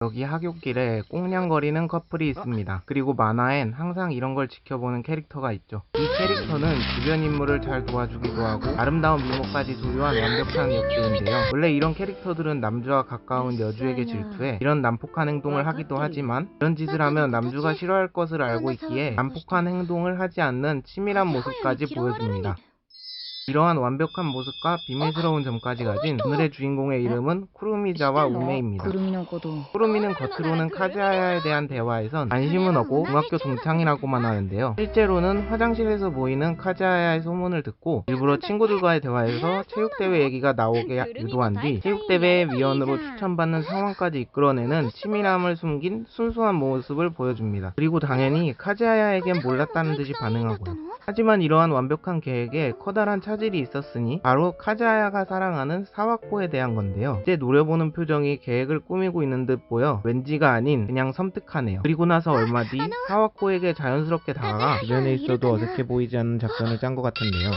여기 하굣길에 꽁냥거리는 커플이 있습니다. 그리고 만화엔 항상 이런 걸 지켜보는 캐릭터가 있죠. 이 캐릭터는 주변 인물을 잘 도와주기도 하고 아름다운 미모까지 소유한 완벽한 여주인데요. 원래 이런 캐릭터들은 남주와 가까운 여주에게 질투해 이런 난폭한 행동을 하기도 하지만, 이런 짓을 하면 남주가 싫어할 것을 알고 있기에 난폭한 행동을 하지 않는 치밀한 모습까지 보여줍니다. 이러한 완벽한 모습과 비밀스러운 점까지 가진 오늘의 주인공의 이름은 쿠루미자와 우메입니다. 쿠루미는 겉으로는 카즈하야에 대한 대화에선 관심은 없고 중학교 동창이라고만 하는데요. 실제로는 화장실에서 보이는 카즈하야의 소문을 듣고 일부러 친구들과의 대화에서 체육대회 얘기가 나오게 유도한 뒤 체육대회의 위원으로 추천받는 상황까지 이끌어내는 치밀함을 숨긴 순수한 모습을 보여줍니다. 그리고 당연히 카즈하야에겐 몰랐다는 듯이 반응하고요. 하지만 이러한 완벽한 계획에 커다란 차질이 있었으니 바로 카즈하야가 사랑하는 사와코에 대한 건데요. 이제 노려보는 표정이 계획을 꾸미고 있는 듯 보여 왠지가 아닌 그냥 섬뜩하네요. 그리고 나서 얼마 뒤 사와코에게 자연스럽게 다가가 주변에 있어도 어색해 보이지 않는 작전을 짠 것 같은데요.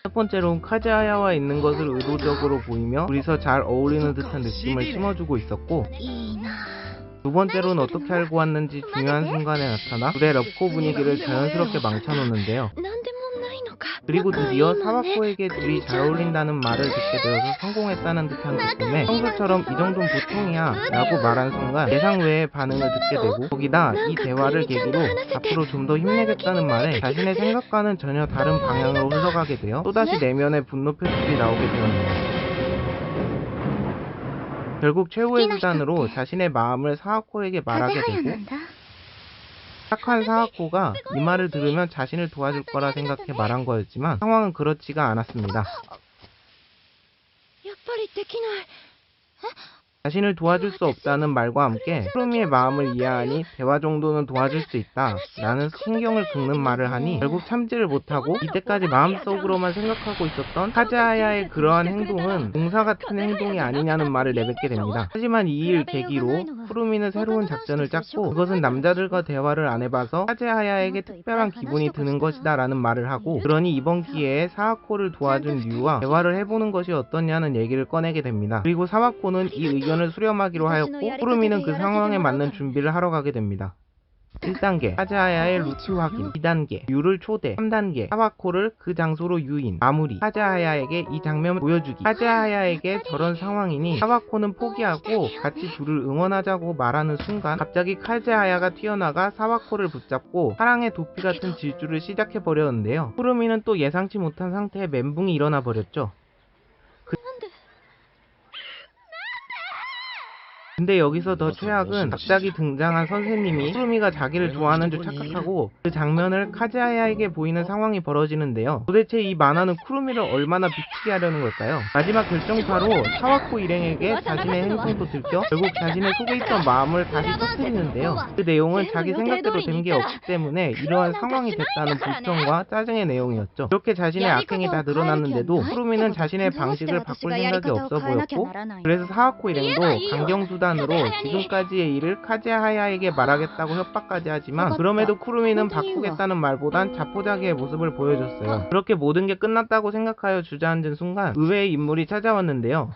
첫 번째로는 카즈하야와 있는 것을 의도적으로 보이며 둘이서 잘 어울리는 듯한 느낌을 심어주고 있었고, 두 번째로는 어떻게 알고 왔는지 중요한 순간에 나타나 둘의 러브코 분위기를 자연스럽게 망쳐놓는데요. 그리고 드디어 사와코에게 둘이 잘 어울린다는 말을 듣게 되어서 성공했다는 듯한 기쁨에 평소처럼 이 정도는 보통이야 라고 말한 순간 예상 외의 반응을 듣게 되고, 거기다 이 대화를 계기로 앞으로 좀 더 힘내겠다는 말에 자신의 생각과는 전혀 다른 방향으로 흘러가게 되어 또다시 내면의 분노 표출이 나오게 되었네요. 결국 최후의 수단으로 자신의 마음을 사와코에게 말하게 되고, 착한 사와코가 이 말을 들으면 자신을 도와줄 거라 생각해 말한 거였지만 상황은 그렇지가 않았습니다. 자신을 도와줄 수 없다는 말과 함께 쿠루미의 마음을 이해하니 대화 정도는 도와줄 수 있다 라는 신경을 긁는 말을 하니 결국 참지를 못하고 이때까지 마음속으로만 생각하고 있었던 카즈하야의 그러한 행동은 공사 같은 행동이 아니냐는 말을 내뱉게 됩니다. 하지만 이 일 계기로 쿠루미는 새로운 작전을 짰고, 그것은 남자들과 대화를 안 해봐서 카즈하야에게 특별한 기분이 드는 것이다 라는 말을 하고, 그러니 이번 기회에 사와코를 도와준 류와 대화를 해보는 것이 어떻냐는 얘기를 꺼내게 됩니다. 그리고 사와코는 이 의견을 수렴하기로 하였고, 쿠루미는 그 상황에 맞는 준비를 하러 가게 됩니다. 1단계 카즈하야의 루트 확인, 2단계 류를 초대, 3단계 사와코를 그 장소로 유인, 마무리. 카즈하야에게 이 장면을 보여주기. 카즈하야에게 저런 상황이니 사와코는 포기하고 같이 둘을 응원하자고 말하는 순간 갑자기 카즈하야가 튀어나가 사와코를 붙잡고 사랑의 도피 같은 질주를 시작해버렸는데요. 쿠루미는 또 예상치 못한 상태에 멘붕이 일어나 버렸죠. 근데 여기서 더 최악은 갑자기 등장한 선생님이 쿠루미가 자기를 좋아하는 줄 착각하고 그 장면을 카즈하야에게 보이는 상황이 벌어지는데요. 도대체 이 만화는 쿠루미를 얼마나 비치게 하려는 걸까요? 마지막 결정타로 사와코 일행에게 자신의 행동도 들켜 결국 자신의 속에 있던 마음을 다시 터뜨리는데요. 그 내용은 자기 생각대로 된 게 없기 때문에 이러한 상황이 됐다는 불평과 짜증의 내용이었죠. 이렇게 자신의 악행이 다 늘어났는데도 쿠루미는 자신의 방식을 바꿀 생각이 없어 보였고, 그래서 사와코 일행도 강경수단으로 지금까지의 일을 카즈하야에게 말하겠다고 협박까지 하지만, 그럼에도 쿠루미는 바꾸겠다는 말보단 자포자기의 모습을 보여줬어요. 그렇게 모든 게 끝났다고 생각하여 주저앉은 순간 의외의 인물이 찾아왔는데요.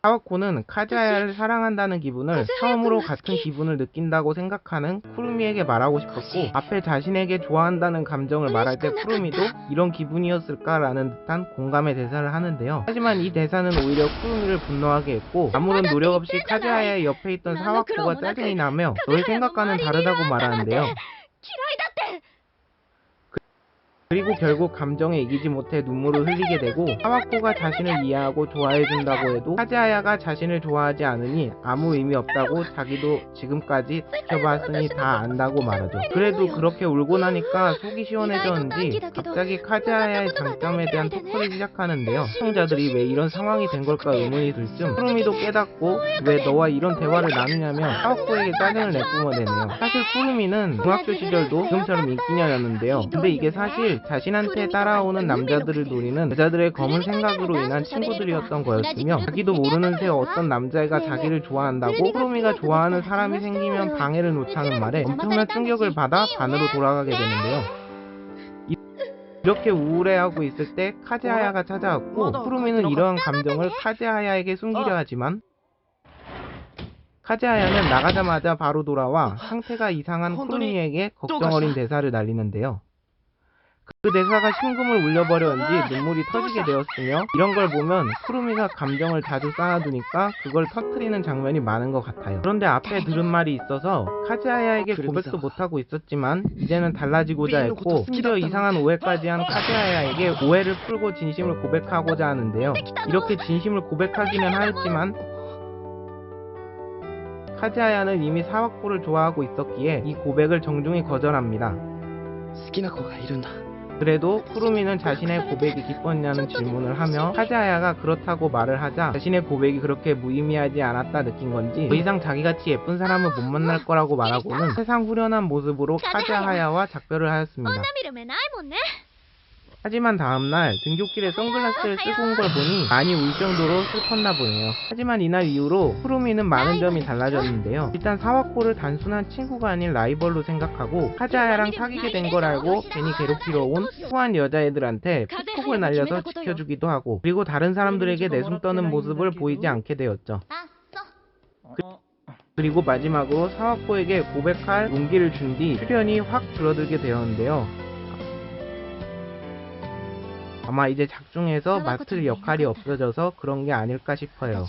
사와코는 카즈하야를 사랑한다는 기분을 처음으로 같은 기분을 느낀다고 생각하는 쿠루미에게 말하고 싶었고, 앞에 자신에게 좋아한다는 감정을 말할 때 쿠루미도 이런 기분이었을까라는 듯한 공감의 대사를 하는데요. 하지만 이 대사는 오히려 쿠루미를 분노하게 했고, 아무런 노력 없이 카즈하야의 옆에 있던 사와코가 짜증이 나며 너의 생각과는 다르다고 말하는데요. 그리고 결국 감정에 이기지 못해 눈물을 흘리게 되고, 사와코가 자신을 이해하고 좋아해준다고 해도 카즈하야가 자신을 좋아하지 않으니 아무 의미 없다고 자기도 지금까지 지켜봤으니 다 안다고 말하죠. 그래도 그렇게 울고 나니까 속이 시원해졌는지 갑자기 카즈하야의 장점에 대한 토크를 시작하는데요. 시청자들이 왜 이런 상황이 된 걸까 의문이 들 쯤 쿠루미도 깨닫고 왜 너와 이런 대화를 나누냐며 사와코에게 짜증을 내뿜어내네요. 사실 쿠루미는 중학교 시절도 지금처럼 인기녀였는데요. 근데 이게 사실 자신한테 따라오는 남자들을 노리는 여자들의 검은 생각으로 인한 친구들이었던 거였으며, 자기도 모르는 새 어떤 남자애가 자기를 좋아한다고 쿠루미가 좋아하는 사람이 생기면 방해를 놓자는 말에 엄청난 충격을 받아 반으로 돌아가게 되는데요. 이렇게 우울해하고 있을 때 카즈하야가 찾아왔고, 쿠루미는 이러한 감정을 카즈하야에게 숨기려 하지만 카즈하야는 나가자마자 바로 돌아와 상태가 이상한 쿠루미에게 걱정 어린 대사를 날리는데요. 그 대사가 심금을 울려버렸는지 눈물이 터지게 되었으며, 이런 걸 보면 쿠루미가 감정을 자주 쌓아두니까 그걸 터트리는 장면이 많은 것 같아요. 그런데 앞에 들은 말이 있어서 카즈하야에게 고백도 못하고 있었지만 이제는 달라지고자 했고, 심지어 이상한 오해까지 한 카즈하야에게 오해를 풀고 진심을 고백하고자 하는데요. 이렇게 진심을 고백하기는 하였지만 카즈하야는 이미 사와코를 좋아하고 있었기에 이 고백을 정중히 거절합니다. 그래도 쿠루미는 자신의 고백이 기뻤냐는 질문을 하며 카즈하야가 그렇다고 말을 하자 자신의 고백이 그렇게 무의미하지 않았다 느낀 건지 더 이상 자기같이 예쁜 사람을 못 만날 거라고 말하고는 세상 후련한 모습으로 카즈하야와 작별을 하였습니다. 하지만 다음날 등굣길에 선글라스를 쓰고 온 걸 보니 많이 울 정도로 슬펐나 보네요. 하지만 이날 이후로 쿠루미는 많은 점이 달라졌는데요. 일단 사와코를 단순한 친구가 아닌 라이벌로 생각하고 카즈하야랑 사귀게 된 걸 알고 괜히 괴롭히러 온 후한 여자애들한테 푹푹을 날려서 지켜주기도 하고, 그리고 다른 사람들에게 내숭 떠는 모습을 보이지 않게 되었죠. 그리고 마지막으로 사와코에게 고백할 용기를 준 뒤 출연이 확 줄어들게 되었는데요. 아마 이제 작중에서 맡을 역할이 없어져서 그런 게 아닐까 싶어요.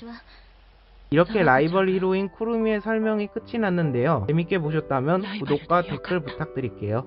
이렇게 라이벌 히로인 쿠루미의 설명이 끝이 났는데요. 재밌게 보셨다면 구독과 댓글 부탁드릴게요.